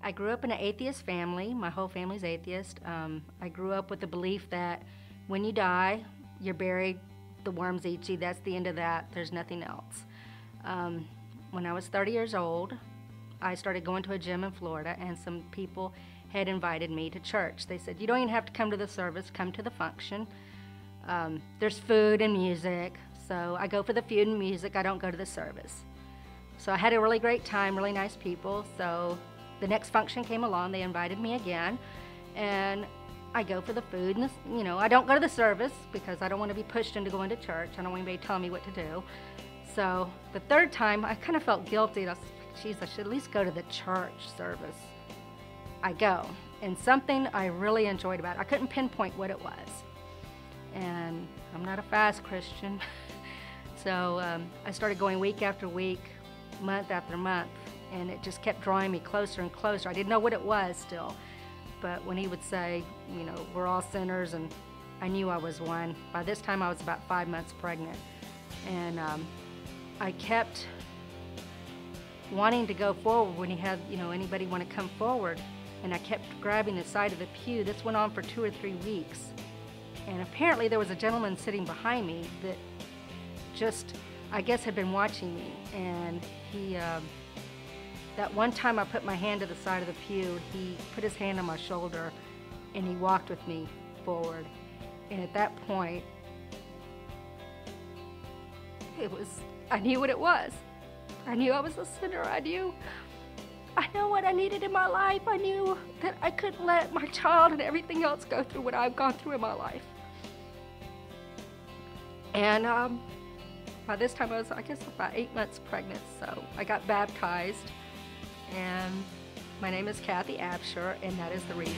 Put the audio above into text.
I grew up in an atheist family. My whole family's atheist. I grew up with the belief that when you die, you're buried, the worms eat you, that's the end of that, there's nothing else. When I was 30 years old, I started going to a gym in Florida, and some people had invited me to church. They said, you don't even have to come to the service, come to the function. There's food and music, so I go for the food and music, I don't go to the service. So I had a really great time, really nice people. So the next function came along, they invited me again, and I go for the food, and I don't go to the service because I don't want to be pushed into going to church. I don't want anybody telling me what to do. So the third time, I kind of felt guilty. I was like, geez, I should at least go to the church service. I go, and something I really enjoyed about it, I couldn't pinpoint what it was. And I'm not a fast Christian, so I started going week after week, month after month, and it just kept drawing me closer and closer. I didn't know what it was still, but when he would say, we're all sinners, and I knew I was one. By this time, I was about 5 months pregnant, and I kept wanting to go forward when he had, anybody want to come forward, and I kept grabbing the side of the pew. This went on for 2 or 3 weeks, and apparently there was a gentleman sitting behind me that just, I guess, had been watching me, and he, that one time I put my hand to the side of the pew, he put his hand on my shoulder, and he walked with me forward. And at that point, I knew what it was. I knew I was a sinner. I knew what I needed in my life. I knew that I couldn't let my child and everything else go through what I've gone through in my life. And by this time I was, I guess, about 8 months pregnant, so I got baptized. And my name is Absher, and that is the reason.